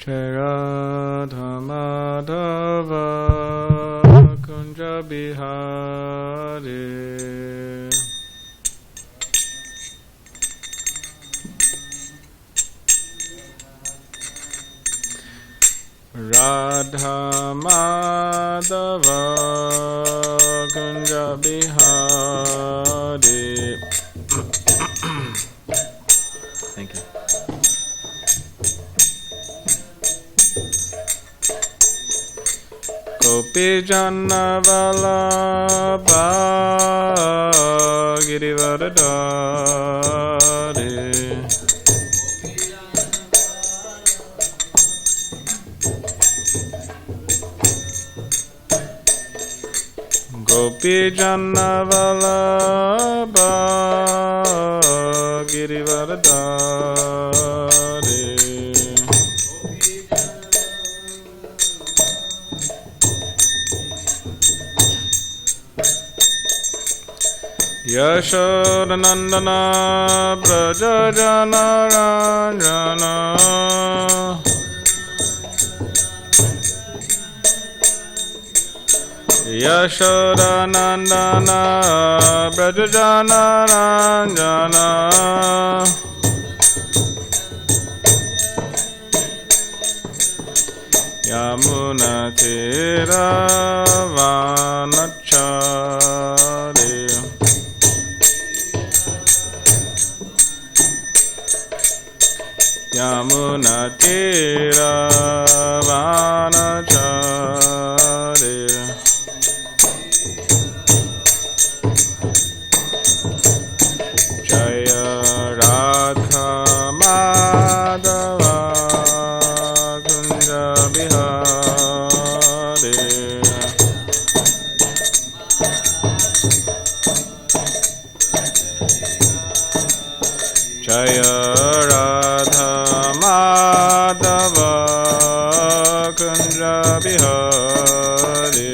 Jai Radha Madhava Kunja Bihari Radha Madhava Kunja Bihari. Thank you. Gopi Jana Vallabha Girivardhari Gopi Jana Vallabha Girivardhari Yashodanandana Brajajana Ranjana Yashodanandana Brajajana Ranjana Yamuna Tira Vanachari Yamuna Tira Vanachari Jaya Radha Madhava Kunja Bihari Jaya Radha Madhava Kunja Bihari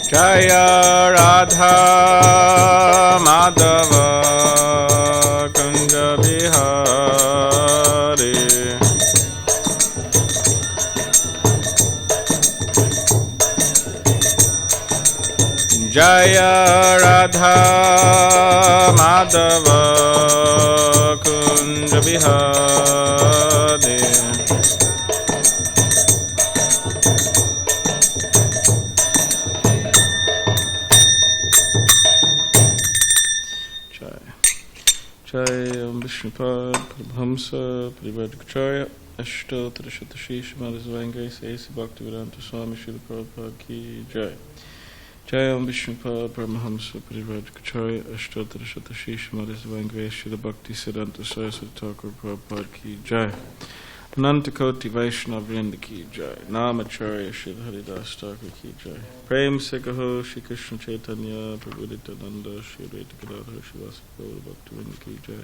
Jaya Radha Madhava Kunja Bihari Jaya Radha Madhava Kunja Bihari Jai Vishnupad Paramahamsa Parivadakacharya Ashtottara Shatashi Srimad Svangrace A.C. Bhaktivedanta Swami Srila Prabhupada Ki Jai Jai Vishnupad Paramahamsa Parivadakacharya Ashtottara Shatashi Srimad Svangrace Srila Bhaktisiddhanta Saraswati Thakur Prabhupada Ki Jai Anantakoti Vaishnava Vrinda Ki Jai Namacharya Srila Haridas Thakur Ki Jai Prem Sekaho Shri Krishna Chaitanya Prabhu Nityananda Shri Advaita Gadadhar Shivasa Gaura Bhaktivinoda Ki Jai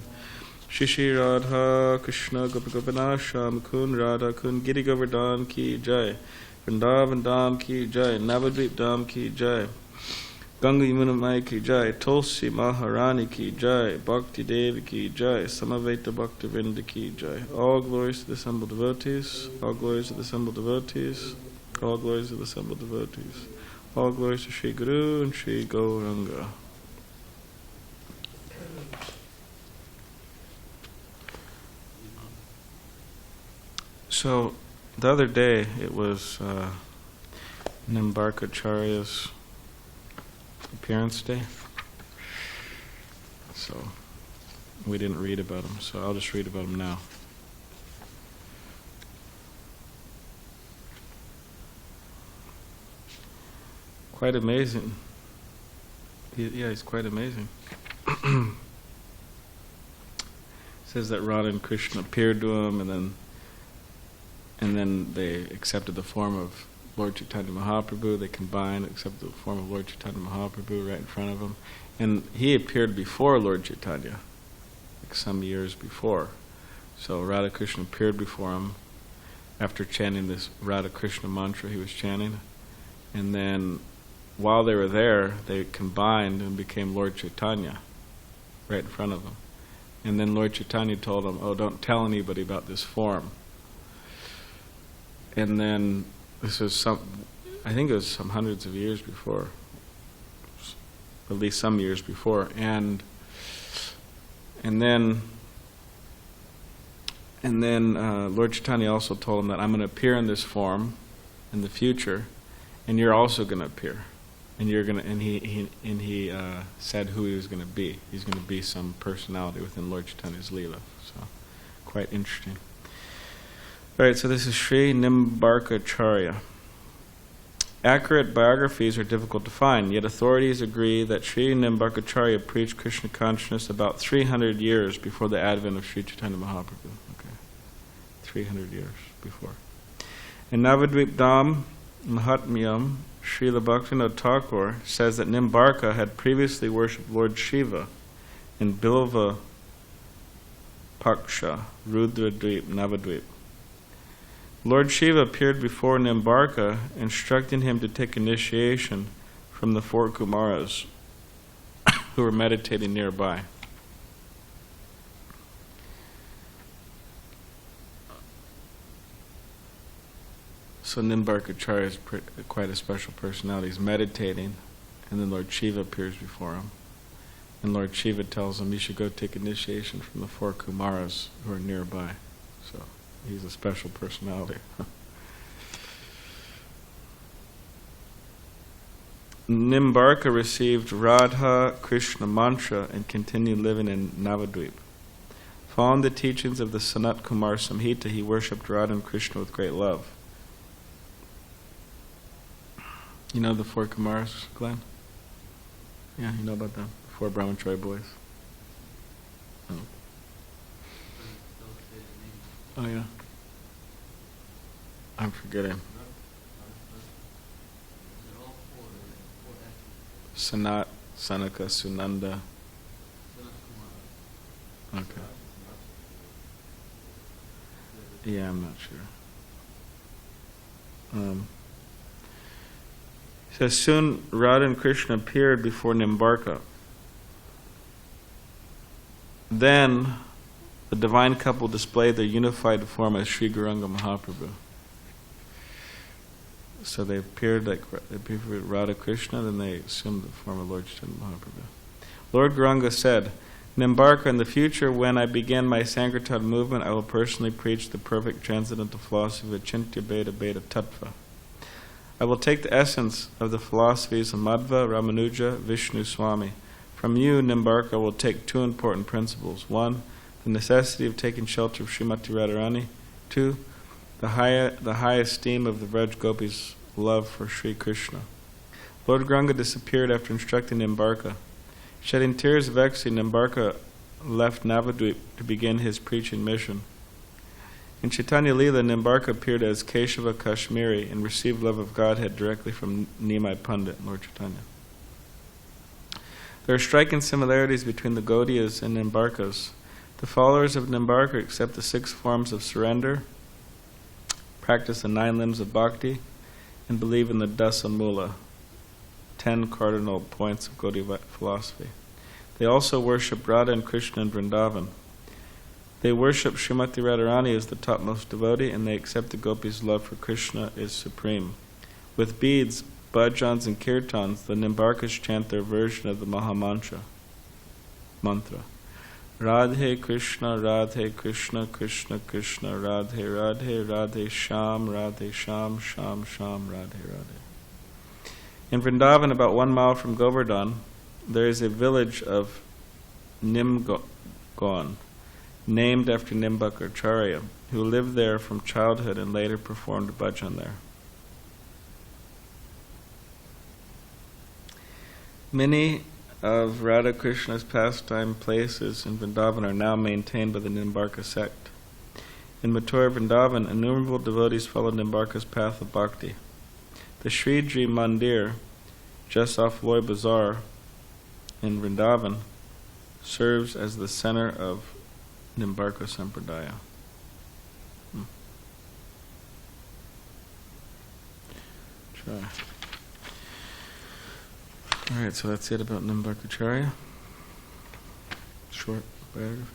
Shri Shri Radha Krishna Gopagopinath Sham Kun Radha Kun Giri Govardhan Ki Jai Vrindavan Dham Ki Jai Navadvip Dham Ki Jai Ganga Yamuna Mai Ki Jai Tulsi Maharani Ki Jai Bhakti Devi Ki Jai Samaveta Bhakti Vrinda Ki Jai All glories to the assembled devotees, all glories to the assembled devotees, all glories to the assembled devotees, all glories to Shri Guru and Shri Gauranga. So the other day it was Nimbarkacharya's appearance day, so we didn't read about him, so I'll just read about him now. Quite amazing. He's quite amazing. Says that Radha and Krishna appeared to him, and then they accepted the form of Lord Chaitanya Mahaprabhu. They combined, accepted the form of Lord Chaitanya Mahaprabhu right in front of him. And he appeared before Lord Chaitanya, like some years before. So Radha Krishna appeared before him after chanting this Radha Krishna mantra he was chanting. And then while they were there, they combined and became Lord Chaitanya right in front of them. And then Lord Chaitanya told them, "Oh, don't tell anybody about this form." And then this was I think it was some hundreds of years before, at least some years before, and then Lord Chaitanya also told him that I'm going to appear in this form in the future, and you're also going to appear, and you're going to. And he said who he was going to be. He's going to be some personality within Lord Chaitanya's Leela. So, quite interesting. All right, so this is Sri Nimbarkacharya. Accurate biographies are difficult to find, yet authorities agree that Sri Nimbarkacharya preached Krishna consciousness about 300 years before the advent of Sri Chaitanya Mahaprabhu. Okay, 300 years before. In Navadvip Dham Mahatmyam, Srila Bhaktivinoda Thakur says that Nimbarka had previously worshipped Lord Shiva in Bilva Paksha, Rudradvip, Navadvip. Lord Shiva appeared before Nimbarka, instructing him to take initiation from the 4 Kumaras who were meditating nearby. So Nimbarkacharya is quite a special personality. He's meditating, and then Lord Shiva appears before him. And Lord Shiva tells him, "You should go take initiation from the 4 Kumaras who are nearby." So he's a special personality. Nimbarka received Radha Krishna mantra and continued living in Navadvip. Following the teachings of the Sanat Kumar Samhita, he worshipped Radha and Krishna with great love. You know the 4 Kumars, Glenn? Yeah, you know about them? 4 Brahmachari boys. Oh. Oh yeah. I'm forgetting. Sanat, Sanaka, Sunanda. Okay. Yeah, I'm not sure. So soon Radha and Krishna appeared before Nimbarka. Then the divine couple displayed their unified form as Sri Gauranga Mahaprabhu. So they appeared with Radha Krishna, then they assumed the form of Lord Chaitanya Mahaprabhu. Lord Gauranga said, "Nimbarka, in the future, when I begin my Sankirtan movement, I will personally preach the perfect transcendental philosophy of Achintya Bheda Bheda Tattva. I will take the essence of the philosophies of Madhva, Ramanuja, Vishnu Swami. From you, Nimbarka, will take 2 important principles. 1, the necessity of taking shelter of Srimati Radharani. 2, the high esteem of the Vraj Gopis' love for Sri Krishna." Lord Gauranga disappeared after instructing Nimbarka. Shedding tears of ecstasy, Nimbarka left Navadvip to begin his preaching mission. In Chaitanya Leela, Nimbarka appeared as Keshava Kashmiri and received love of Godhead directly from Nimai Pandit, Lord Chaitanya. There are striking similarities between the Gaudiyas and Nimbarkas. The followers of Nimbarka accept the 6 forms of surrender, practice the 9 limbs of bhakti, and believe in the Dasa Mula, 10 cardinal points of Gaudiya philosophy. They also worship Radha and Krishna in Vrindavan. They worship Srimati Radharani as the topmost devotee, and they accept the gopis' love for Krishna is supreme. With beads, bhajans, and kirtans, the Nimbarkas chant their version of the Mahamantra mantra. Radhe Krishna, Krishna Krishna, Radhe Radhe, Radhe Sham, Sham Sham, Radhe Radhe. In Vrindavan, about 1 mile from Govardhan, there is a village of Nimbarka, named after Nimbarkacharya, who lived there from childhood and later performed bhajan there. Many of Radha Krishna's pastime places in Vrindavan are now maintained by the Nimbarka sect. In Mathura Vrindavan, innumerable devotees follow Nimbarka's path of bhakti. The Shriji Mandir, just off Loy Bazaar in Vrindavan, serves as the center of Nimbarka Sampradaya. Try. All right, so that's it about Nimbarkacharya. Short biography.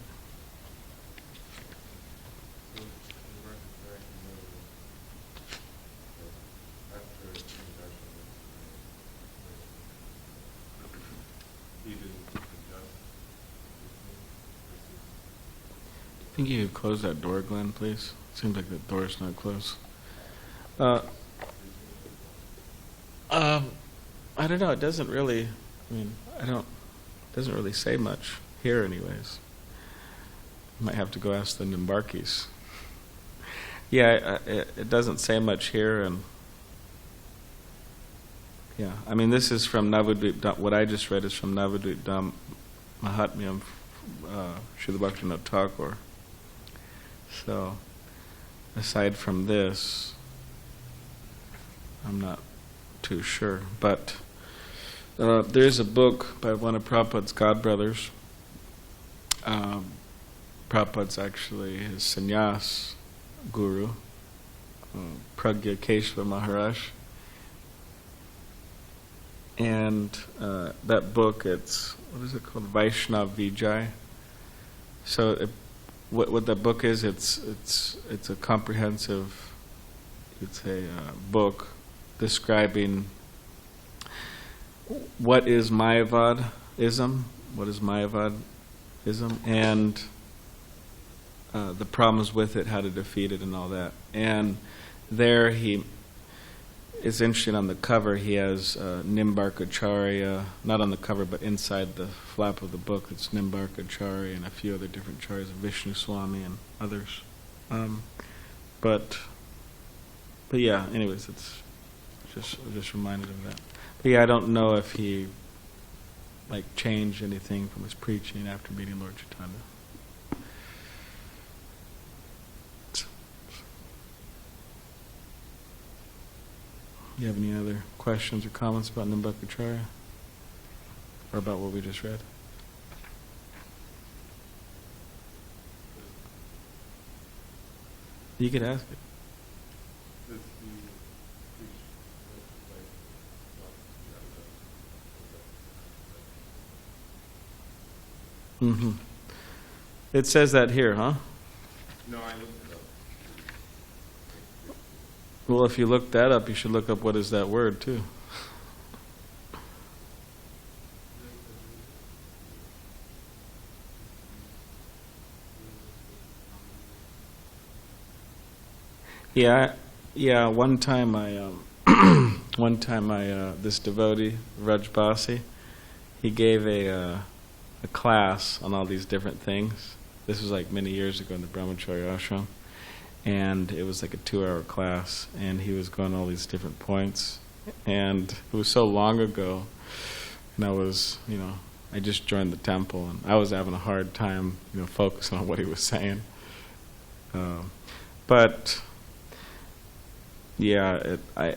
I think you could close that door, Glenn, please. Seems like the door's not closed. I don't know. It doesn't really. It doesn't really say much here, anyways. You might have to go ask the Nimbarkis. Yeah, it doesn't say much here, and yeah, this is from Navadvip. What I just read is from Navadvip Dham Mahatmyam, Srila Bhaktivinoda Thakur. So, aside from this, I'm not too sure. But there's a book by one of Prabhupada's godbrothers. Prabhupada's actually his sannyas guru, Pragya Keshava Maharaj. And that book, it's, what is it called? Vaishnav Vijay. So what that book is, it's a comprehensive, it's a book describing what is Mayavadism, and the problems with it, how to defeat it, and all that. And there it's interesting, on the cover he has Nimbarkacharya, not on the cover but inside the flap of the book, it's Nimbarkacharya and a few other different charyas of Vishnu Swami and others. But yeah, anyways, it's just reminded of that. But yeah, I don't know if he changed anything from his preaching after meeting Lord Chaitanya. You have any other questions or comments about Nimbarkacharya? Or about what we just read? You could ask it. Mm-hmm. It says that here, huh? No, I looked it up. Well, if you look that up, you should look up what is that word, too. Yeah. One time this devotee, Raj Basi, he gave a class on all these different things. This was many years ago in the Brahmacharya ashram, and it was a 2-hour class, and he was going all these different points, and it was so long ago, and I just joined the temple, and I was having a hard time, focusing on what he was saying. But yeah, I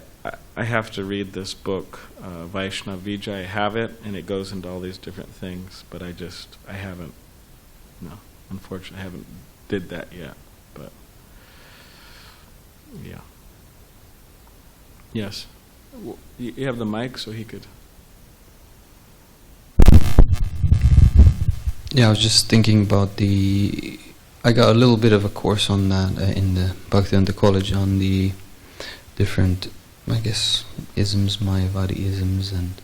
have to read this book, Vaishnav Vijay. I have it, and it goes into all these different things, but I haven't, unfortunately, I haven't did that yet, but yeah. Yes. You have the mic, so he could. Yeah, I was just thinking about I got a little bit of a course on that in the Bhaktivedanta College on the different, I guess, isms, Mayavadi isms, and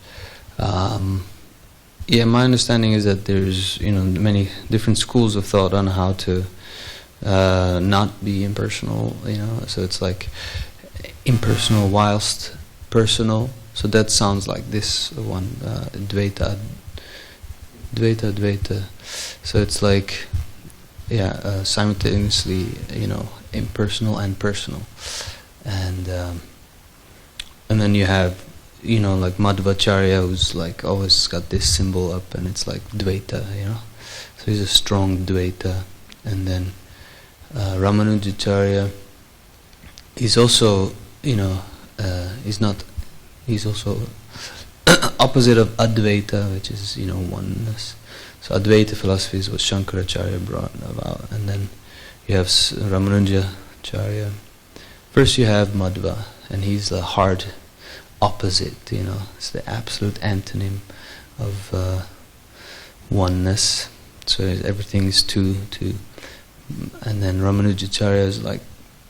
my understanding is that there's many different schools of thought on how to not be impersonal. So it's impersonal whilst personal. So that sounds like this one, Dvaita. So it's simultaneously, impersonal and personal. And then you have, Madhvacharya, who's always got this symbol up, and it's Dvaita, So he's a strong Dvaita. And then Ramanujacharya, he's also, he's also opposite of Advaita, which is, oneness. So Advaita philosophy is what Shankaracharya brought about. And then you have Ramanujacharya. First you have Madhva, and he's the hard opposite, it's the absolute antonym of oneness. So everything is two. And then Ramanujacharya is like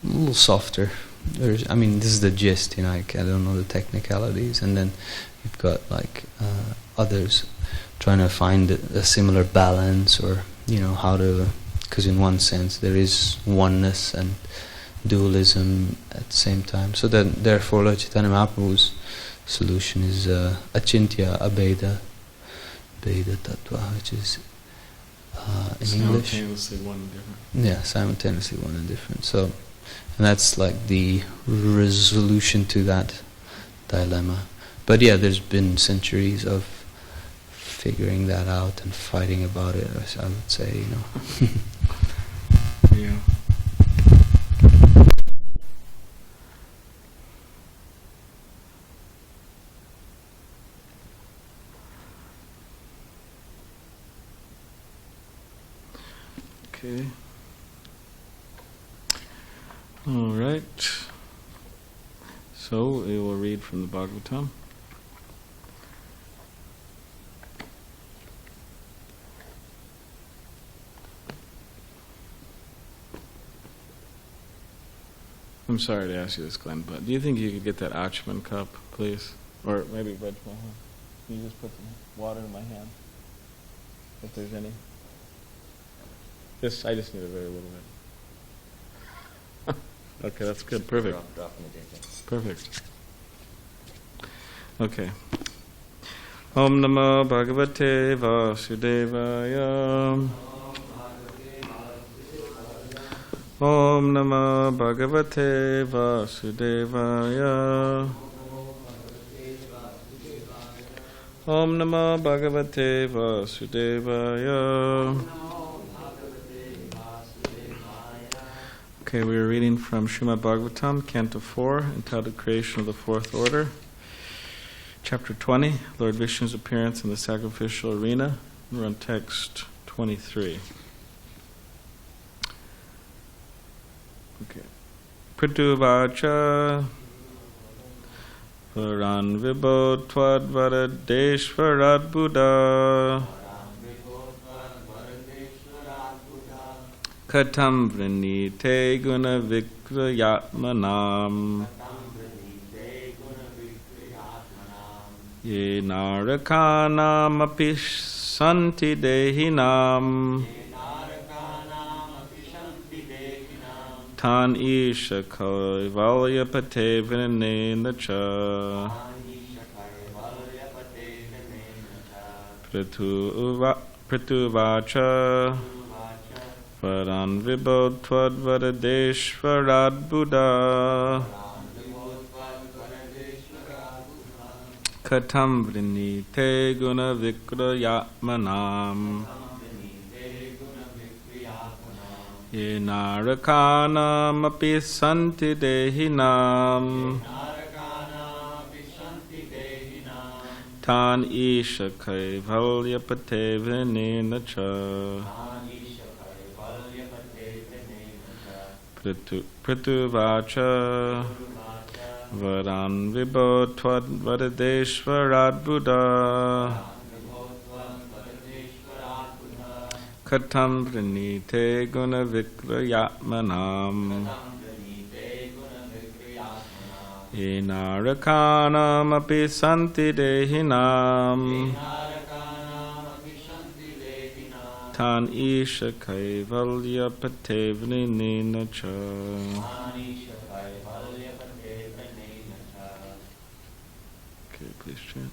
a little softer. This is the gist, I don't know the technicalities. And then you've got like others trying to find a similar balance, or how to, because in one sense there is oneness and dualism at the same time. So then, therefore, Lord Chaitanya Mahaprabhu's solution is achintya abheda, bheda tattva, which is in English. Simultaneously one and different. Yeah, simultaneously one and different. So, and that's like the resolution to that dilemma. But yeah, there's been centuries of figuring that out and fighting about it, I would say, Yeah. Okay. All right. So we will read from the Bhagavatam. I'm sorry to ask you this, Glenn, but do you think you could get that Achman cup, please? Or maybe Raj Mohan. Can you just put some water in my hand? If there's any. I just need a very little bit. Okay, that's good. Perfect. Perfect. Okay. Om Namo Bhagavate Vasudevaya. Om Namo Bhagavate Vasudevaya. Om Namo Bhagavate Vasudevaya. Okay, we are reading from Srimad Bhagavatam, Canto 4, entitled Creation of the Fourth Order. Chapter 20, Lord Vishnu's Appearance in the Sacrificial Arena. We're on text 23. Okay. Prituvacha Paran Vibho Twadvaradeshvarat Buddha Katam Vrinite Guna Vikrayatmanam Ye Narakanam Apish Santi Dehinam Tan Isha Kaivalya Pate Vinena Cha Prituvacha Varan Vibho Twadvaradeshvarat Buddha Katam Vrinite Guna Vikrayatmanam Ye Narakanam Api Santi Dehinam Tan Isha Kaivalya Pate Vinena Cha Prituvacha Varan Vibho Twadvaradeshvarat Buddha Katam Vrinite Guna Vikrayatmanam Ye Narakanam Api Santi Dehinam Tan Isha Kaivalya Pate Vinena Cha. Okay, please chant.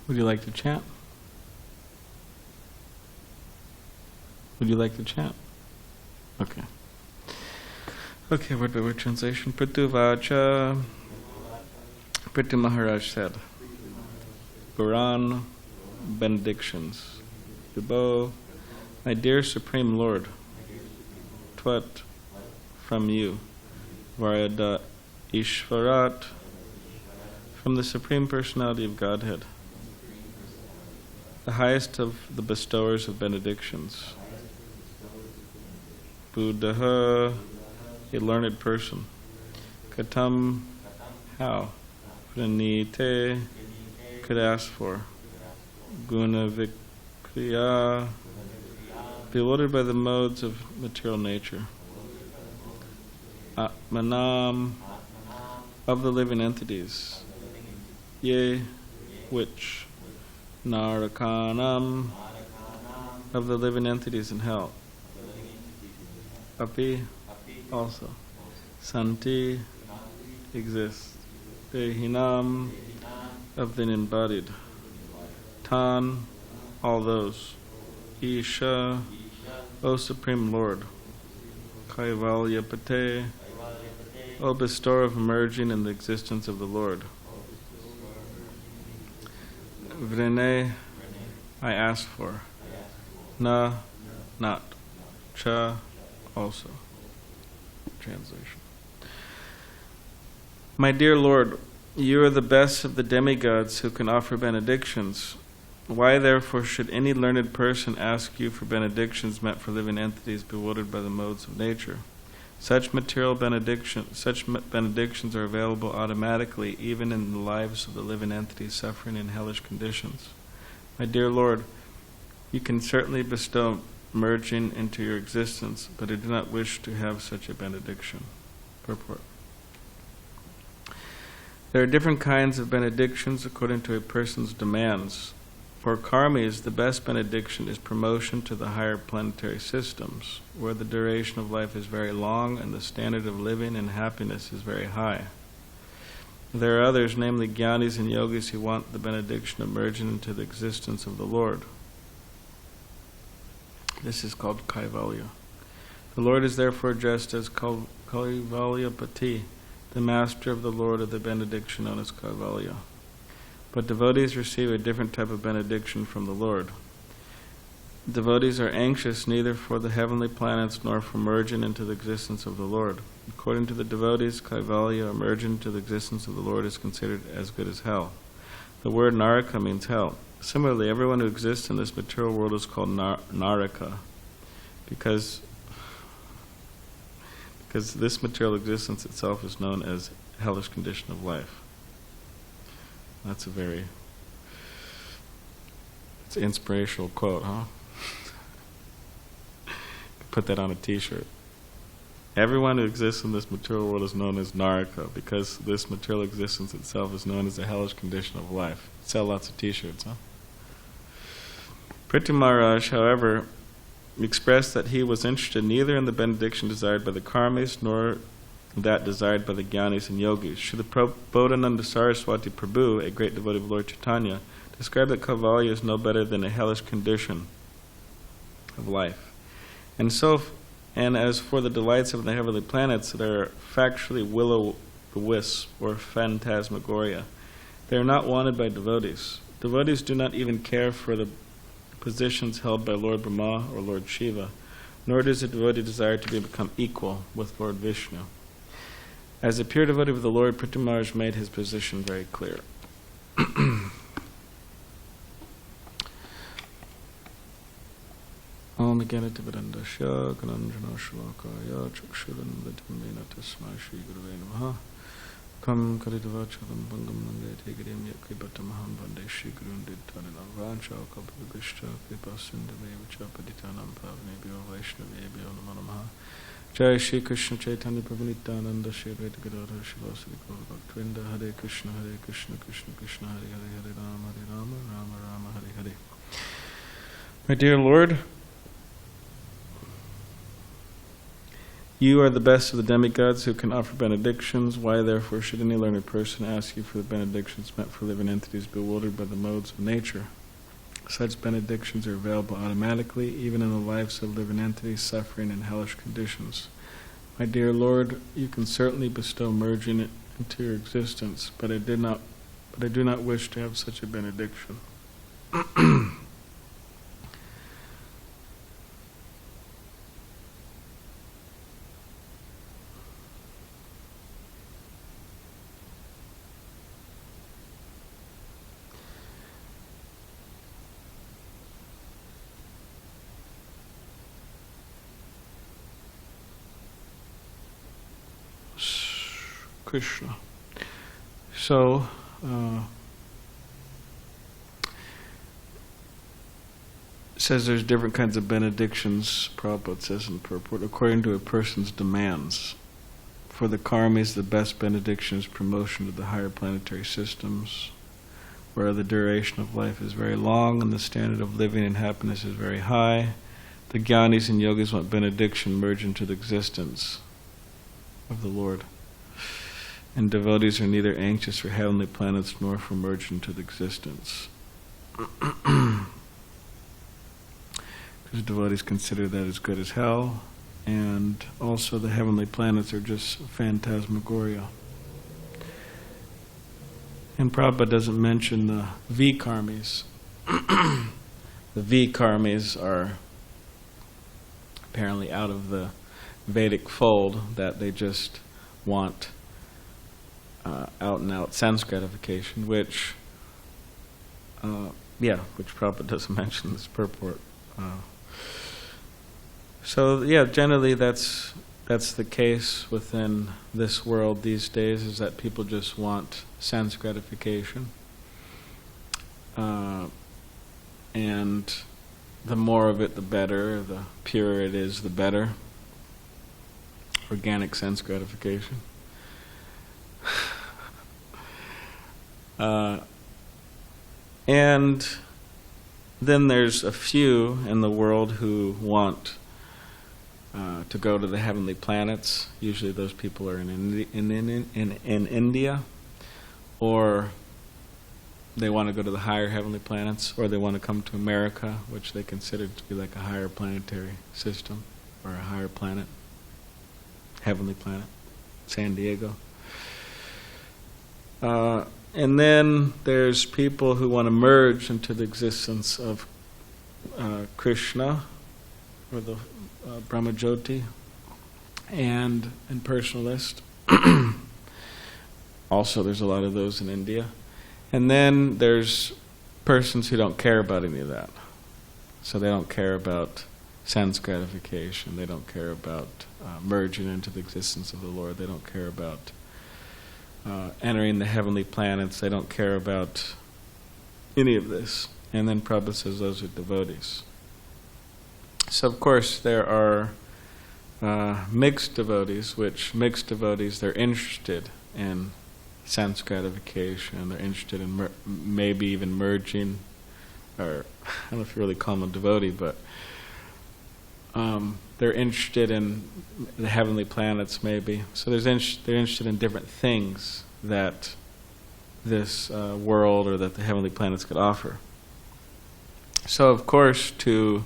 Would you like to chant? Would you like to chant? Okay. Okay, word translation. Prituvacha. Pritu Maharaj said, Puran benedictions. Vibho, my dear Supreme Lord, Twat, from you, Varyada Ishvarat, from the Supreme Personality of Godhead, the highest of the bestowers of benedictions. Buddha, a learned person. Katam, how? Pranite, could ask for. Guna Vikriya, bewildered by the modes of material nature. Atmanam, of the living entities. Ye, which. Narakanam, of the living entities in hell. Api, also. Santi, exists. Dehinam, of the embodied. Tan, all those. Isha, O Supreme Lord. Kaivalya Pate, O bestower of emerging in the existence of the Lord. Vrene, I ask for. Na, not. Cha, also. Translation. My dear Lord, you are the best of the demigods who can offer benedictions. Why therefore should any learned person ask you for benedictions meant for living entities bewildered by the modes of nature? Such benedictions are available automatically even in the lives of the living entities suffering in hellish conditions. My dear Lord, you can certainly bestow merging into your existence, but I do not wish to have such a benediction. Purport. There are different kinds of benedictions according to a person's demands. For karmis, the best benediction is promotion to the higher planetary systems, where the duration of life is very long and the standard of living and happiness is very high. There are others, namely jnanis and yogis, who want the benediction of merging into the existence of the Lord. This is called Kaivalya. The Lord is therefore addressed as Kaivalyapati, the master of the Lord of the benediction known as Kaivalya. But devotees receive a different type of benediction from the Lord. Devotees are anxious neither for the heavenly planets nor for merging into the existence of the Lord. According to the devotees, Kaivalya, or merging into the existence of the Lord, is considered as good as hell. The word Naraka means hell. Similarly, everyone who exists in this material world is called Naraka, because this material existence itself is known as hellish condition of life. That's it's an inspirational quote, huh? Put that on a t-shirt. Everyone who exists in this material world is known as Naraka, because this material existence itself is known as a hellish condition of life. Sell lots of t-shirts, huh? Prithu Maharaj, however, expressed that he was interested neither in the benediction desired by the karmis nor that desired by the jnanis and yogis. Srila Bodhananda Saraswati Prabhu, a great devotee of Lord Chaitanya, described that Kaivalya is no better than a hellish condition of life. And as for the delights of the heavenly planets, that are factually will-o-the-wisp or phantasmagoria, they are not wanted by devotees. Devotees do not even care for the positions held by Lord Brahma or Lord Shiva, nor does a devotee desire to become equal with Lord Vishnu. As a pure devotee of the Lord, Prithu Maharaj made his position very clear. Om Ganatividandasya Gananjana Shalakaya Chakshurandatam Vena Tasmai Shri Gurave Namaha Kam Karidavachalam Bangam Nangate Grim Yakribatamaham Vande Shri Gurundittanam Vancha Kapavishta Kripa Sindhaveva Chapaditanam Pavnebhyo Vaishnavebhyo Namo Namaha Jai Shri Krishna Chaitanya Prabhu Nityananda Shri Advaita Gadadhar Shivasari Gaura Bhaktivinoda Hare Krishna Krishna Krishna Hare Hare Hare Rama Rama Rama Hare Hare. My dear Lord, you are the best of the demigods who can offer benedictions. Why, therefore, should any learned person ask you for the benedictions meant for living entities bewildered by the modes of nature? Such benedictions are available automatically, even in the lives of living entities suffering in hellish conditions. My dear Lord, you can certainly bestow merging into your existence, but I do not wish to have such a benediction. Krishna. So, says there's different kinds of benedictions, Prabhupada says in the purport, according to a person's demands. For the karmis, the best benediction is promotion to the higher planetary systems, where the duration of life is very long and the standard of living and happiness is very high. The jnanis and yogis want benediction merge into the existence of the Lord. And devotees are neither anxious for heavenly planets nor for merge into the existence. Because devotees consider that as good as hell, and also the heavenly planets are just phantasmagoria. And Prabhupada doesn't mention the V-karmis. The V-karmis are apparently out of the Vedic fold, that they just want out and out sense gratification, which Prabhupada doesn't mention in this purport. Generally that's the case within this world these days, is that people just want sense gratification, and the more of it the better, the purer it is the better. Organic sense gratification. And then there's a few in the world who want to go to the heavenly planets. Usually those people are in India, or they want to go to the higher heavenly planets, or they want to come to America, which they consider to be like a higher planetary system, or a higher planet, heavenly planet, SanDiego. And then there's people who want to merge into the existence of Krishna, or the Brahmajyoti, and impersonalist. Also, there's a lot of those in India. And then there's persons who don't care about any of that. So they don't care about sense gratification. They don't care about merging into the existence of the Lord. They don't care about entering the heavenly planets. They don't care about any of this. And then Prabhupada says those are devotees. So of course there are mixed devotees, they're interested in sense gratification. They're interested in maybe even merging, or I don't know if you really call them a devotee, but they're interested in the heavenly planets maybe. So they're interested in different things that this world or that the heavenly planets could offer. So of course to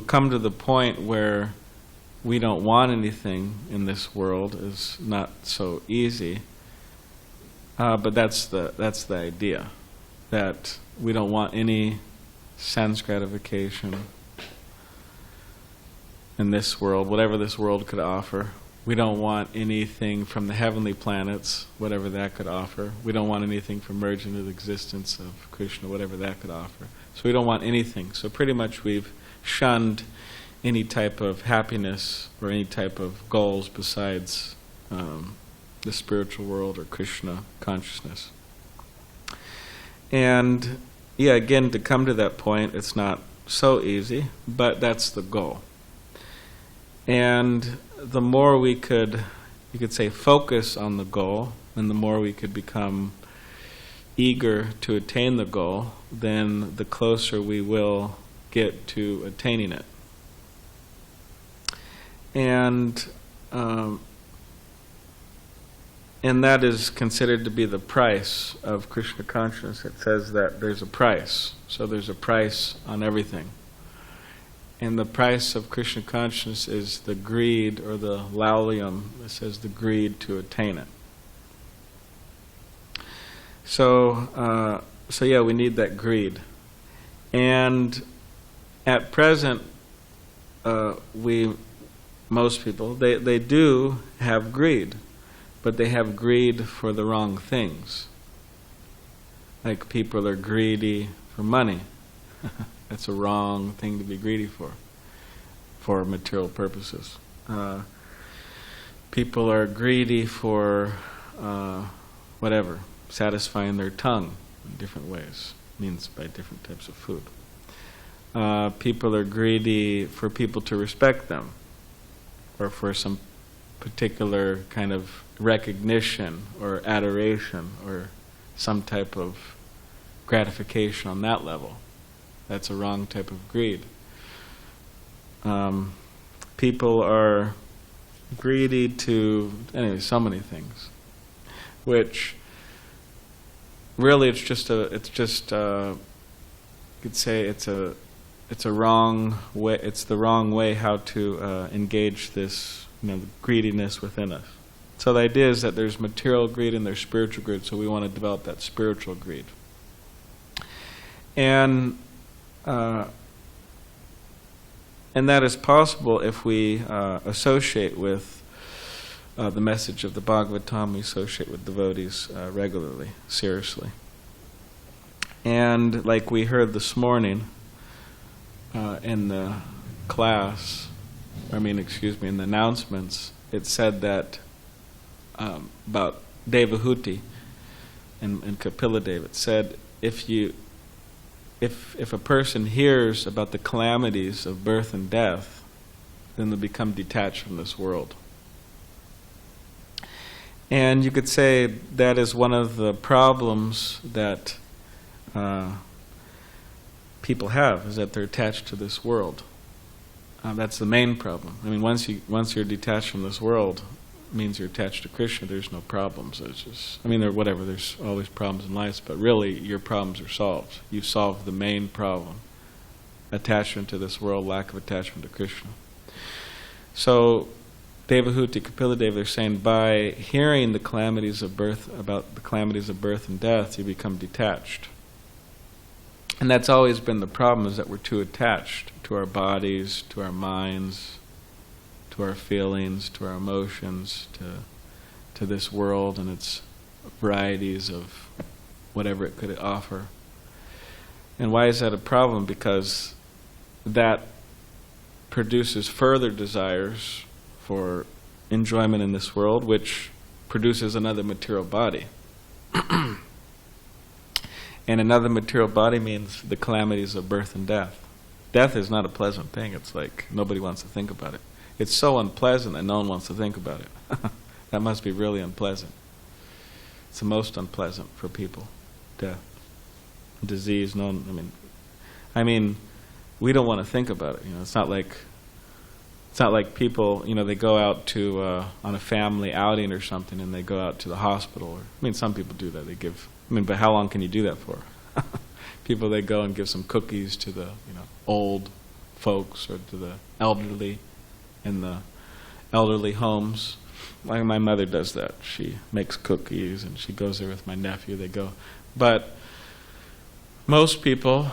come to the point where we don't want anything in this world is not so easy. But that's the idea, that we don't want any sense gratification in this world, whatever this world could offer. We don't want anything from the heavenly planets, whatever that could offer. We don't want anything from merging into the existence of Krishna, whatever that could offer. So we don't want anything. So pretty much we've shunned any type of happiness or any type of goals besides the spiritual world or Krishna consciousness. And again, to come to that point, it's not so easy, but that's the goal. And the more we could, you could say, focus on the goal, and the more we could become eager to attain the goal, then the closer we will get to attaining it. And that is considered to be the price of Krishna consciousness. It says that there's a price. So there's a price on everything. And the price of Krishna consciousness is the greed, or the laulium. It says the greed to attain it. So yeah, we need that greed. And at present, most people, they do have greed, but they have greed for the wrong things. Like people are greedy for money. That's a wrong thing to be greedy for material purposes. People are greedy for whatever, satisfying their tongue in different ways, means by different types of food. People are greedy for people to respect them, or for some particular kind of recognition or adoration or some type of gratification on that level. That's a wrong type of greed. People are greedy to, anyway, so many things, which really it's just you could say it's a wrong way. It's the wrong way how to engage this, the greediness within us. So the idea is that there's material greed and there's spiritual greed. So we want to develop that spiritual greed. And that is possible if we associate with the message of the Bhagavatam. We associate with devotees regularly, seriously. And like we heard this morning in the class, in the announcements, it said that about Devahuti and Kapila Deva. It said if a person hears about the calamities of birth and death, then they become detached from this world. And you could say that is one of the problems that people have, is that they're attached to this world. That's the main problem. Once you're detached from this world, it means you're attached to Krishna. There's no problems. It's just, there's always problems in life, but really your problems are solved. You've solved the main problem: attachment to this world, lack of attachment to Krishna. So Devahuti, Kapila Deva, they're saying by hearing the calamities of birth, about the calamities of birth and death, you become detached. And that's always been the problem, is that we're too attached to our bodies, to our minds, to our feelings, to our emotions, to this world and its varieties of whatever it could offer. And why is that a problem? Because that produces further desires for enjoyment in this world, which produces another material body. And another material body means the calamities of birth and death. Death is not a pleasant thing. It's like nobody wants to think about it. It's so unpleasant that no one wants to think about it. That must be really unpleasant. It's the most unpleasant for people. Death, disease. We don't want to think about it. It's not like people. They go out to on a family outing or something, and they go out to the hospital. Some people do that. They give. But how long can you do that for? People, they go and give some cookies to the old folks or to the elderly in the elderly homes. Like my mother does that. She makes cookies and she goes there with my nephew. They go. But most people,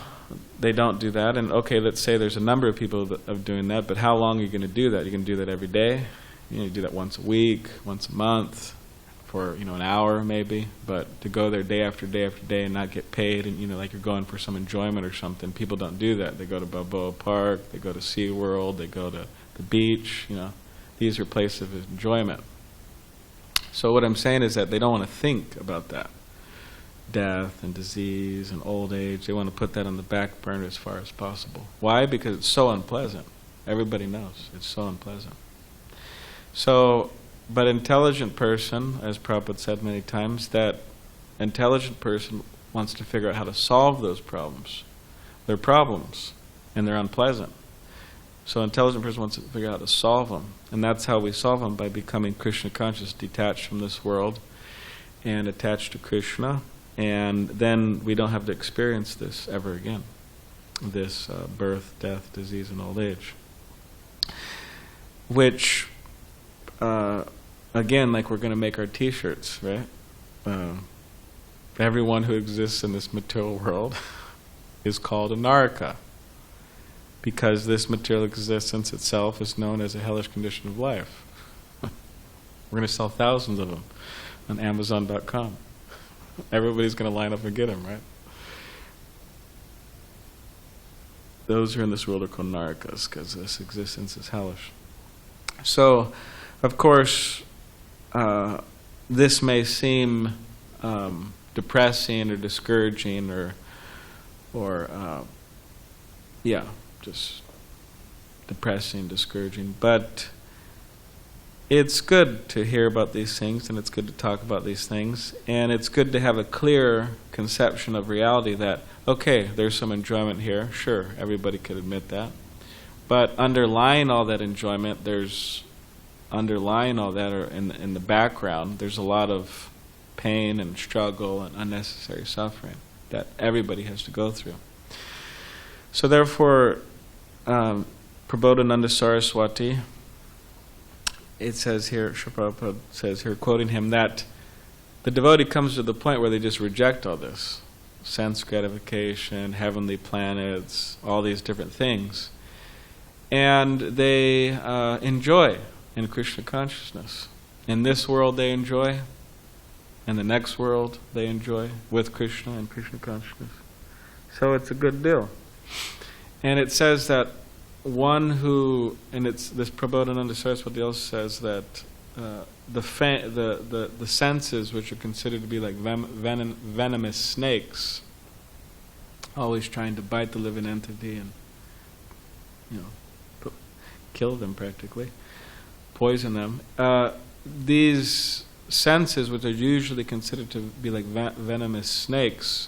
they don't do that. And okay, let's say there's a number of people of doing that, but how long are you going to do that? You're going to do that every day? You do that once a week, once a month, for an hour maybe, but to go there day after day after day and not get paid, and like you're going for some enjoyment or something. People don't do that. They go to Balboa Park, they go to SeaWorld, they go to the beach. These are places of enjoyment. So what I'm saying is that they don't want to think about that, death and disease and old age. They want to put that on the back burner as far as possible. Why? Because it's so unpleasant. Everybody knows. It's so unpleasant. So, but intelligent person, as Prabhupada said many times, that intelligent person wants to figure out how to solve those problems. They're problems, and they're unpleasant. So intelligent person wants to figure out how to solve them. And that's how we solve them, by becoming Krishna conscious, detached from this world, and attached to Krishna. And then we don't have to experience this ever again. This birth, death, disease, and old age. Which, again, like we're going to make our t-shirts, right? Everyone who exists in this material world is called a Naraka, because this material existence itself is known as a hellish condition of life. We're going to sell thousands of them on Amazon.com. Everybody's going to line up and get them, right? Those who are in this world are called Narakas, because this existence is hellish. So, of course, this may seem depressing or discouraging, or just depressing, discouraging. But it's good to hear about these things, and it's good to talk about these things, and it's good to have a clear conception of reality that, okay, there's some enjoyment here, sure, everybody could admit that. But underlying all that enjoyment, or in the background, there's a lot of pain and struggle and unnecessary suffering that everybody has to go through. So therefore, Prabodhananda Saraswati, it says here, Srila Prabhupada says here, quoting him, that the devotee comes to the point where they just reject all this. Sense gratification, heavenly planets, all these different things. And they enjoy in Krishna consciousness. In this world they enjoy, in the next world they enjoy with Krishna and Krishna consciousness. So it's a good deal. And it says that one who, and it's this Prabodhananda Saraswati also says that the senses, which are considered to be like venomous snakes, always trying to bite the living entity and kill them practically, poison them. These senses, which are usually considered to be like venomous snakes,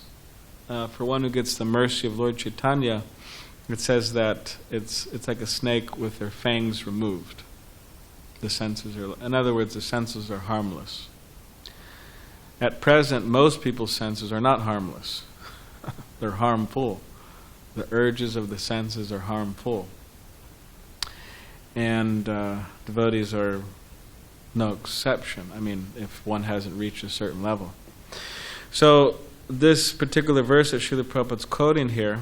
for one who gets the mercy of Lord Chaitanya, it says that it's like a snake with their fangs removed. The senses are, in other words, the senses are harmless. At present, most people's senses are not harmless. They're harmful. The urges of the senses are harmful. And devotees are no exception. I mean, if one hasn't reached a certain level. So this particular verse that Srila Prabhupada's quoting here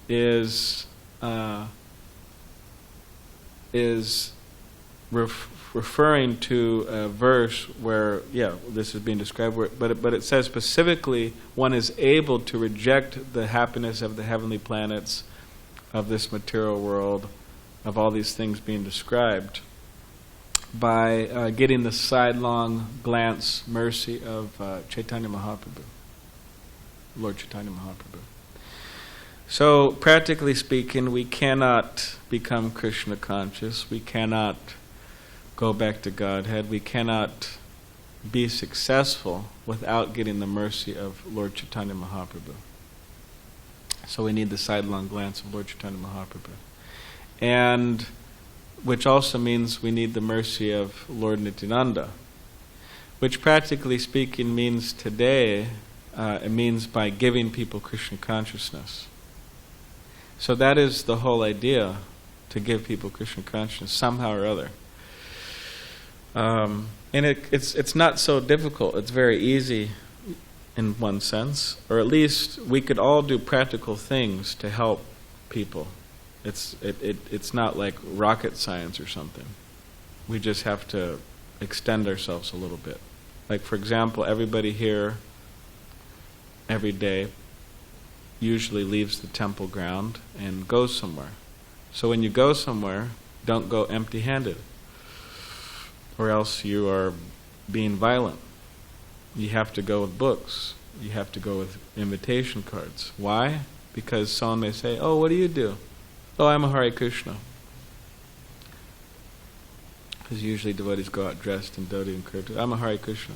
is referring to a verse where, this is being described, but it says specifically one is able to reject the happiness of the heavenly planets, of this material world, of all these things being described, by getting the sidelong glance mercy of Chaitanya Mahaprabhu, Lord Chaitanya Mahaprabhu. So, practically speaking, we cannot become Krishna conscious, we cannot go back to Godhead, we cannot be successful without getting the mercy of Lord Chaitanya Mahaprabhu. So we need the sidelong glance of Lord Chaitanya Mahaprabhu. And which also means we need the mercy of Lord Nityananda, which practically speaking means today, it means by giving people Krishna consciousness. So that is the whole idea, to give people Krishna consciousness somehow or other. And it's not so difficult. It's very easy in one sense, or at least we could all do practical things to help people. It's not like rocket science or something. We just have to extend ourselves a little bit. Like, for example, everybody here every day usually leaves the temple ground and goes somewhere. So when you go somewhere, don't go empty-handed, or else you are being violent. You have to go with books. You have to go with invitation cards. Why? Because someone may say, "Oh, what do you do?" "Oh, I'm a Hare Krishna." because usually devotees go out dressed in dhoti and kurta. I'm a Hare Krishna.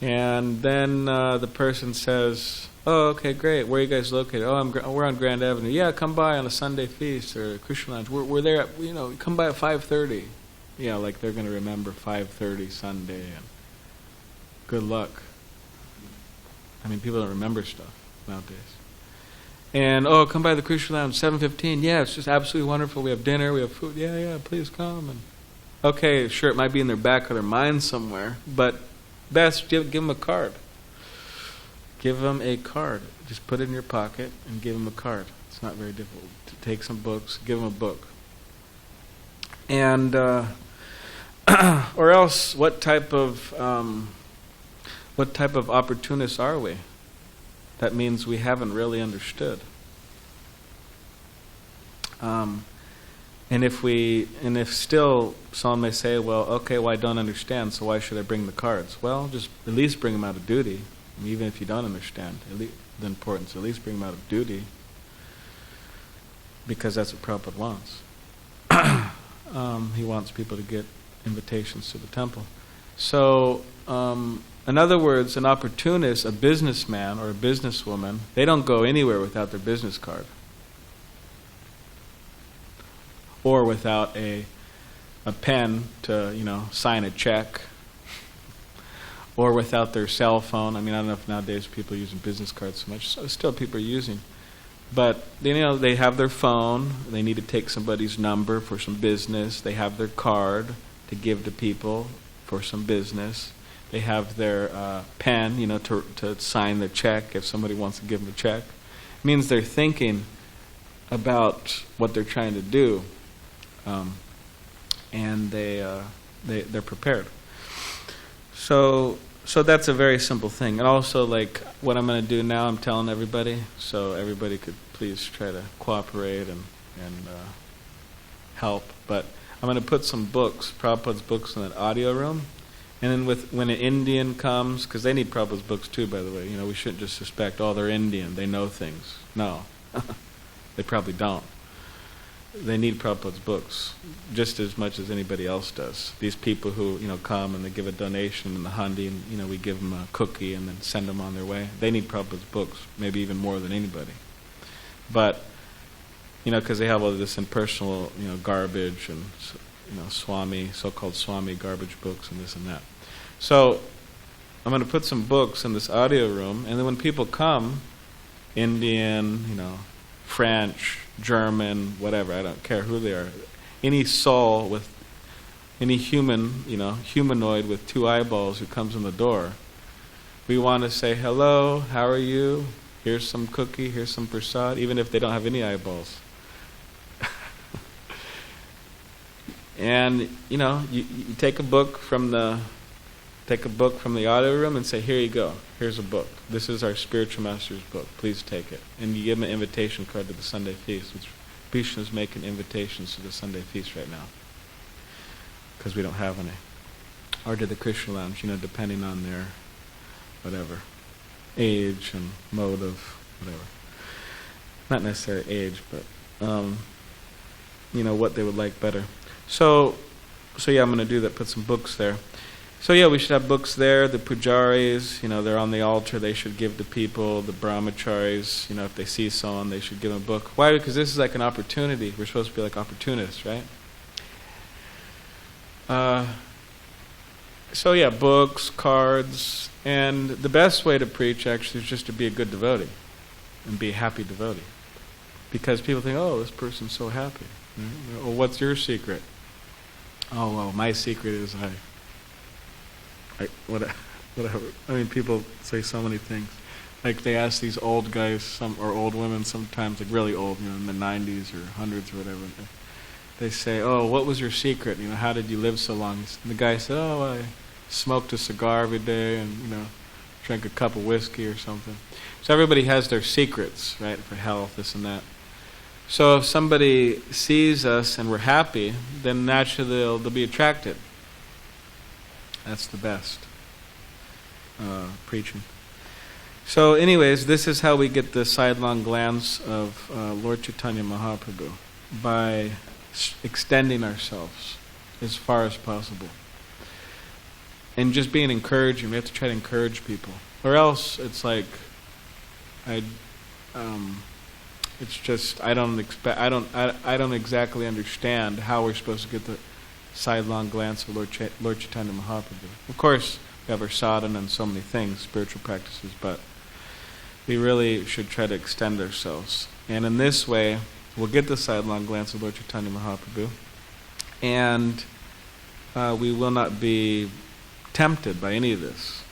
And then the person says, "Oh, okay, great. Where are you guys located?" "Oh, we're on Grand Avenue." "Yeah, come by on a Sunday feast or Krishna Lounge. We're there. Come by at 5:30." Like they're going to remember 5:30 Sunday. And good luck. I mean, people don't remember stuff nowadays. And come by the Krishna Lounge 7:15. Yeah, it's just absolutely wonderful. We have dinner. We have food. Yeah, please come. And okay, sure, it might be in their back of their mind somewhere, but best give them a card. Give them a card. Just put it in your pocket and give them a card. It's not very difficult. Take some books, give them a book. And or else, what type of opportunists are we? That means we haven't really understood. And if still someone may say, "Well, okay, I don't understand, so why should I bring the cards?" Well, just at least bring them out of duty. I mean, even if you don't understand the importance, at least bring them out of duty, because that's what Prabhupada wants. He wants people to get invitations to the temple. So, in other words, an opportunist, a businessman or a businesswoman, they don't go anywhere without their business card. Or without a pen to, sign a check. Or without their cell phone. I mean, I don't know if nowadays people are using business cards so much. So still people are using. But, they have their phone. They need to take somebody's number for some business. They have their card to give to people for some business. They have their pen, to sign the check if somebody wants to give them a check. It means they're thinking about what they're trying to do. And they're prepared. So that's a very simple thing. And also, like, what I'm going to do now, I'm telling everybody, so everybody could please try to cooperate and help. But I'm going to put some books, Prabhupada's books, in that audio room. And then when an Indian comes, because they need Prabhupada's books too, by the way. We shouldn't just suspect, they're Indian, they know things. No, they probably don't. They need Prabhupada's books just as much as anybody else does. These people who come and they give a donation in the handi, and we give them a cookie and then send them on their way. They need Prabhupada's books, maybe even more than anybody. But because they have all this impersonal garbage and so-called Swami garbage books and this and that. So I'm going to put some books in this audio room, and then when people come, Indian, French, German, whatever, I don't care who they are, any soul with any human, humanoid with two eyeballs who comes in the door, we want to say, "Hello, how are you? Here's some cookie, here's some prasad," even if they don't have any eyeballs. And you take a book from the audio room and say, "Here you go. Here's a book. This is our spiritual master's book. Please take it." And you give them an invitation card to the Sunday feast, which Krishna is making invitations to the Sunday feast right now, because we don't have any, or to the Krishna Lounge, depending on their whatever age and mode of whatever. Not necessarily age, but what they would like better. So yeah, I'm going to do that. Put some books there. So yeah, we should have books there. The pujaris, they're on the altar. They should give to people. The brahmacharis, if they see someone, they should give them a book. Why? Because this is like an opportunity. We're supposed to be like opportunists, right? So yeah, books, cards, and the best way to preach actually is just to be a good devotee and be a happy devotee. Because people think, "Oh, this person's so happy." Well, what's your secret? "Oh, well, my secret is whatever." I mean, people say so many things. Like they ask these old guys, or old women sometimes, like really old, in the 90s or hundreds or whatever. They say, "Oh, what was your secret? How did you live so long?" And the guy said, "Oh, I smoked a cigar every day and, drank a cup of whiskey or something." So everybody has their secrets, right, for health, this and that. So if somebody sees us and we're happy, then naturally they'll be attracted. That's the best preaching. So anyways, this is how we get the sidelong glance of Lord Chaitanya Mahaprabhu, by extending ourselves as far as possible. And just being encouraging, we have to try to encourage people. Or else it's like, it's just, I don't exactly understand how we're supposed to get the sidelong glance of Lord Chaitanya Mahaprabhu. Of course, we have our sadhana and so many things, spiritual practices, but we really should try to extend ourselves. And in this way, we'll get the sidelong glance of Lord Chaitanya Mahaprabhu, and we will not be tempted by any of this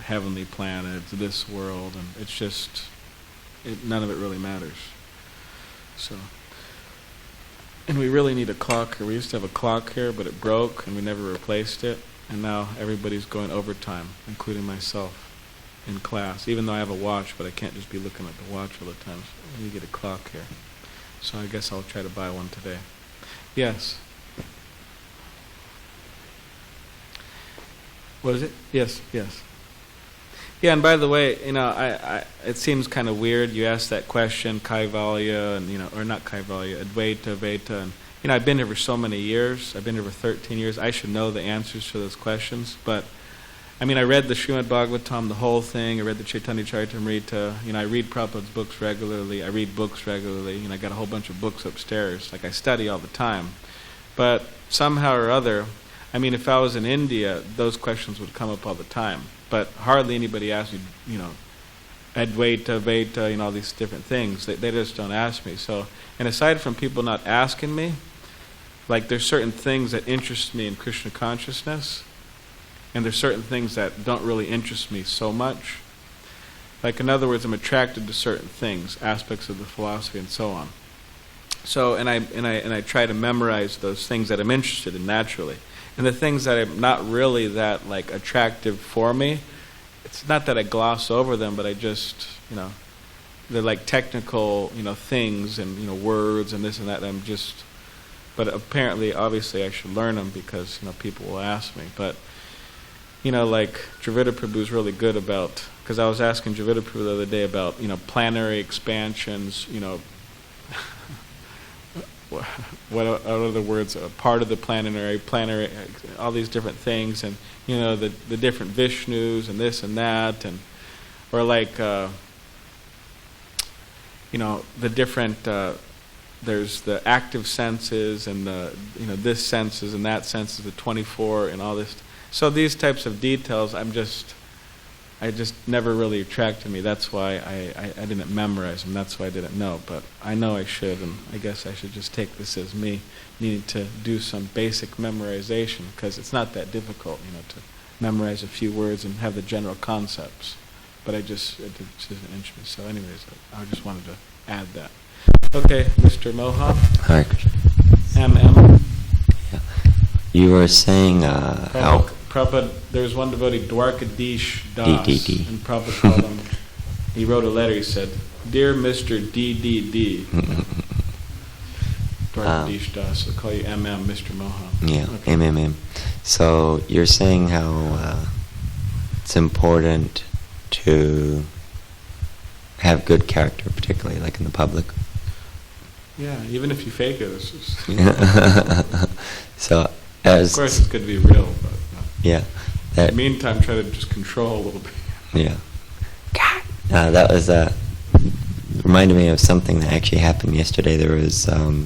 heavenly planets, this world, and it's just, none of it really matters. So, and we really need a clock here. We used to have a clock here, but it broke, and we never replaced it, and now everybody's going overtime, including myself, in class, even though I have a watch, but I can't just be looking at the watch all the time. So we get a clock here. So I guess I'll try to buy one today. Yes? What is it? Yes. Yeah, and by the way, I it seems kind of weird. You asked that question, Kaivalya, and or not Kaivalya, Advaita, Vaita, and I've been here for so many years. I've been here for 13 years. I should know the answers to those questions, but I read the Srimad Bhagavatam, the whole thing. I read the Chaitanya Charitamrita. I read Prabhupada's books regularly. I read books regularly. I got a whole bunch of books upstairs. Like, I study all the time. But somehow or other, if I was in India, those questions would come up all the time. But hardly anybody asks me, Advaita, Vaita, all these different things. They just don't ask me. So, and aside from people not asking me, like, there's certain things that interest me in Krishna consciousness, and there's certain things that don't really interest me so much. Like, in other words, I'm attracted to certain things, aspects of the philosophy and so on. So, and I try to memorize those things that I'm interested in naturally. And the things that are not really that, attractive for me, it's not that I gloss over them, but I just, they're like technical, things and, words and this and that, and but apparently, obviously, I should learn them because, people will ask me. But Dravida Prabhu is really good about, because I was asking Dravida Prabhu the other day about, planetary expansions, what are the words, part of the planetary, all these different things, and, the different Vishnus and this and that, and, or the different, there's the active senses and the, this senses and that senses, the 24 and all this. So these types of details, I just never really attracted me. That's why I didn't memorize them. That's why I didn't know. But I know I should, and I guess I should just take this as me needing to do some basic memorization, because it's not that difficult, to memorize a few words and have the general concepts. But it just doesn't interest me. So anyways, I just wanted to add that. Okay, Mr. Mohan. Hare Krishna. M.M. Yeah. You were saying how... Prabhupada, there was one devotee, Dwarkadish Das, D. and Prabhupada called him, he wrote a letter, he said, "Dear Mr. DDD." Dwarkadish Das, I'll call you MM, Mr. Mohan. Yeah, okay. MMM. So you're saying how it's important to have good character, particularly like in the public. Yeah, even if you fake it, it's just... So, of course it's good to be real, but... Yeah. In the meantime, try to just control a little bit. Yeah. That was reminded me of something that actually happened yesterday. There was a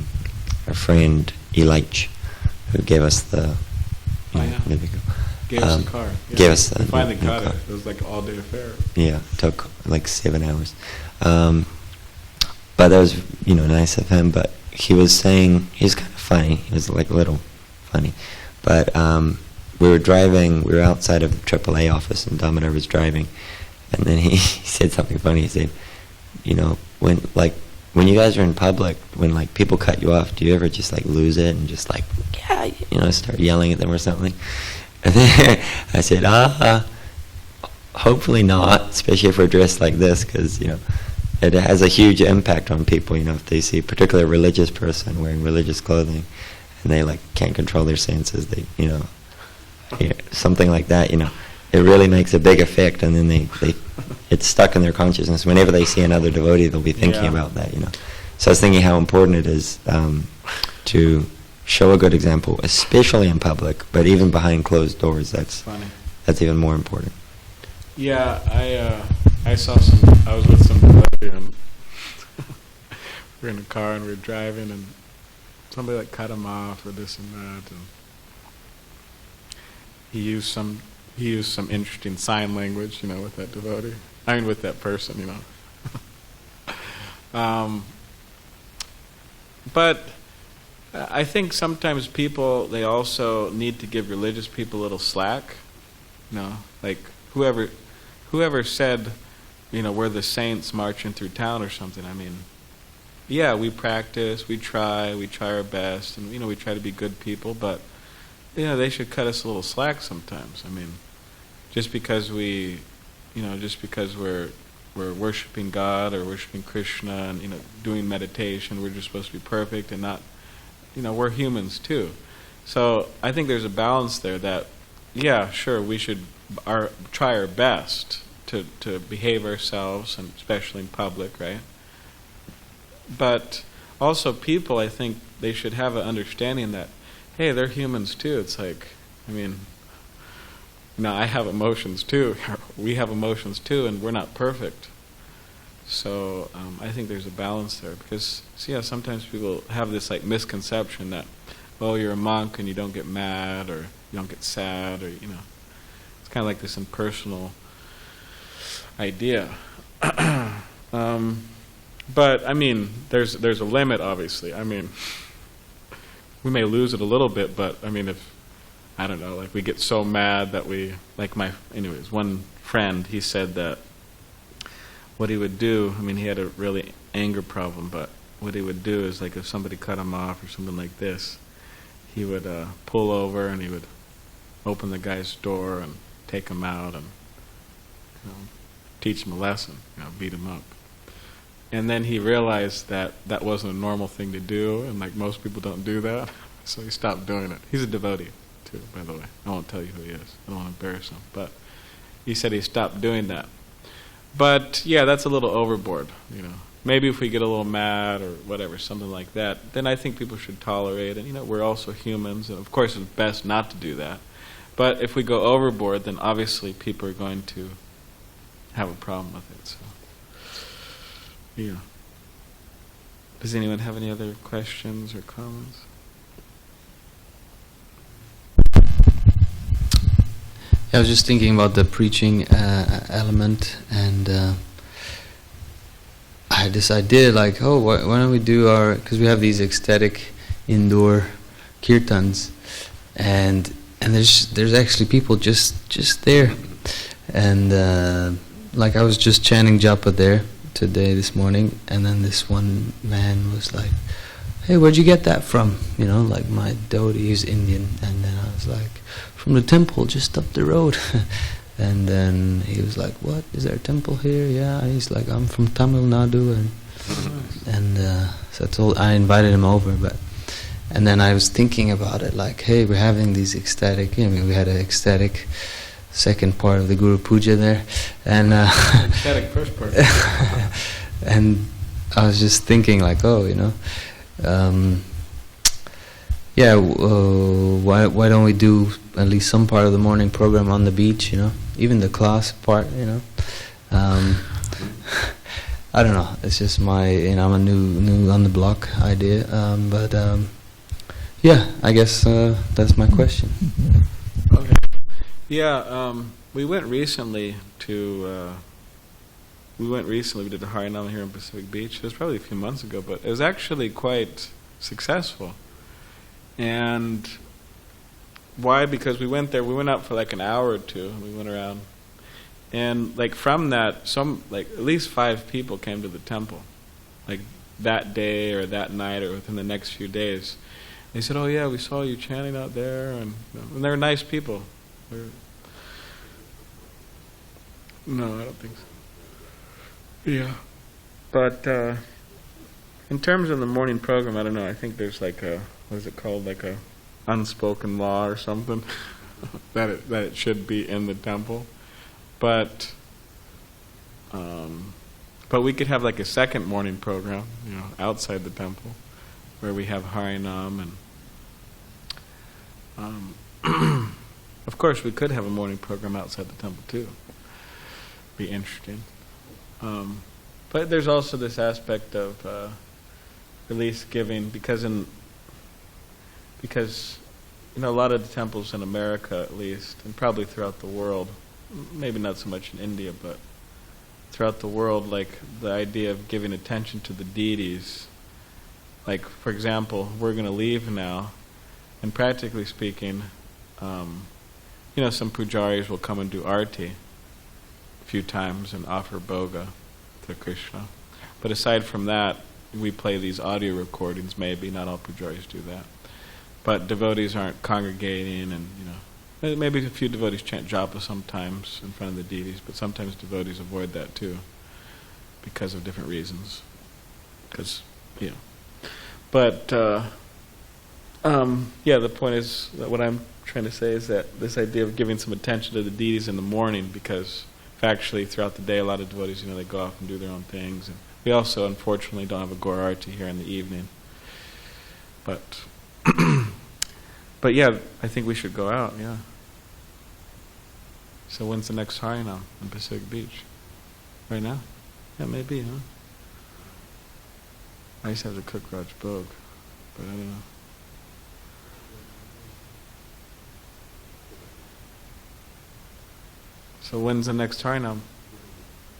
friend, Elich, who gave us the... Gave us a car. Yeah. Gave us we finally got it. It was like an all-day affair. Yeah, it took like 7 hours. But that was, nice of him. But he was saying, he was kind of funny. He was like a little funny. But we were outside of the AAA office, and Damodar was driving. And then he said something funny. He said, when you guys are in public, when people cut you off, do you ever just lose it and just start yelling at them or something? And then I said, hopefully not, especially if we're dressed like this, because it has a huge impact on people. If they see a particular religious person wearing religious clothing, and they can't control their senses, they something like that. It really makes a big effect, and then it's stuck in their consciousness. Whenever they see another devotee, they'll be thinking about that. So I was thinking how important it is to show a good example, especially in public, but even behind closed doors, that's even more important. Yeah, I saw some. I was with somebody, and we were in a car and we were driving, and somebody like cut him off or this and that, and he used some interesting sign language, with that devotee. I mean, with that person, But I think sometimes people, they also need to give religious people a little slack. Like whoever said, we're the saints marching through town or something. I mean, yeah, we practice, we try our best, and we try to be good people, but they should cut us a little slack sometimes. I mean, just because we're worshiping God or worshiping Krishna and doing meditation, we're just supposed to be perfect and not, we're humans too. So I think there's a balance there that, yeah, sure, we should try our best to behave ourselves, and especially in public, right? But also people, I think they should have an understanding that, hey, they're humans too. It's like, I mean, I have emotions too. We have emotions too, and we're not perfect. So I think there's a balance there, because sometimes people have this like misconception that, oh, you're a monk and you don't get mad or you don't get sad, or it's kind of like this impersonal idea. But I mean, there's a limit, obviously. I mean, we may lose it a little bit, but I mean, if I don't know, like we get so mad that one friend, he said that what he would do, I mean, he had a really anger problem, but what he would do is, like, if somebody cut him off or something like this, he would pull over and he would open the guy's door and take him out and teach him a lesson, beat him up. And then he realized that that wasn't a normal thing to do, and like most people don't do that, so he stopped doing it. He's a devotee too, by the way. I won't tell you who he is. I don't want to embarrass him. But he said he stopped doing that. But yeah, that's a little overboard, Maybe if we get a little mad or whatever, something like that, then I think people should tolerate it. We're also humans, and of course it's best not to do that. But if we go overboard, then obviously people are going to have a problem with it. So, yeah. Does anyone have any other questions or comments? I was just thinking about the preaching element, and I had this idea, like, why don't we do because we have these ecstatic indoor kirtans, and there's actually people just there, and like I was just chanting japa there this morning, and then this one man was like, hey, where'd you get that from? Like my devotee, he's Indian, and then I was like, from the temple just up the road. And then he was like, what, is there a temple here? Yeah. He's like, I'm from Tamil Nadu, and so I invited him over, and then I was thinking about it, like, hey, we're having these ecstatic, we had an ecstatic second part of the Guru Puja there, and ecstatic first part. and I was just thinking, like, why don't we do at least some part of the morning program on the beach, even the class part, I don't know, it's just my, I'm a new on the block idea, but I guess that's my question. Okay. Yeah, we went recently, we did a Harinam here in Pacific Beach. It was probably a few months ago, but it was actually quite successful. And why? Because we went out for like an hour or two, and we went around. And like from that, at least 5 people came to the temple, like that day or that night or within the next few days. They said, oh yeah, we saw you chanting out there, and they're nice people. No, I don't think so. Yeah. But in terms of the morning program, I don't know, I think there's like a, what is it called, like a unspoken law or something, that it should be in the temple. But we could have like a second morning program, outside the temple, where we have Harinam and Of course, we could have a morning program outside the temple too. Be interesting. But there's also this aspect of release giving, because a lot of the temples in America, at least, and probably throughout the world, maybe not so much in India, but throughout the world, like the idea of giving attention to the deities. Like, for example, we're going to leave now, and practically speaking, some pujaris will come and do arti a few times and offer bhoga to Krishna. But aside from that, we play these audio recordings, maybe. Not all pujaris do that. But devotees aren't congregating, and, maybe a few devotees chant japa sometimes in front of the deities, but sometimes devotees avoid that too, because of different reasons. But, the point is, that what I'm trying to say is that this idea of giving some attention to the deities in the morning, because factually throughout the day a lot of devotees, they go off and do their own things. And we also, unfortunately, don't have a Gaur Arati here in the evening. But, but yeah, I think we should go out, yeah. So when's the next Harinam in Pacific Beach? Right now? Yeah, maybe, huh? I used to have to cook Raj Bhog, but I don't know. So when's the next Harinam?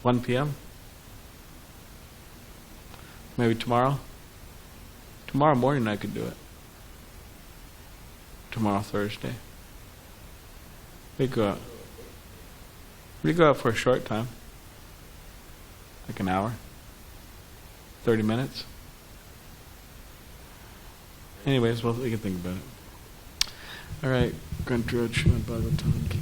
1 p.m.? Maybe tomorrow? Tomorrow morning I could do it. Tomorrow, Thursday. We go out. We go out for a short time. Like an hour. 30 minutes. Anyways, well, we can think about it. Alright, Srimad Bhagavatam ki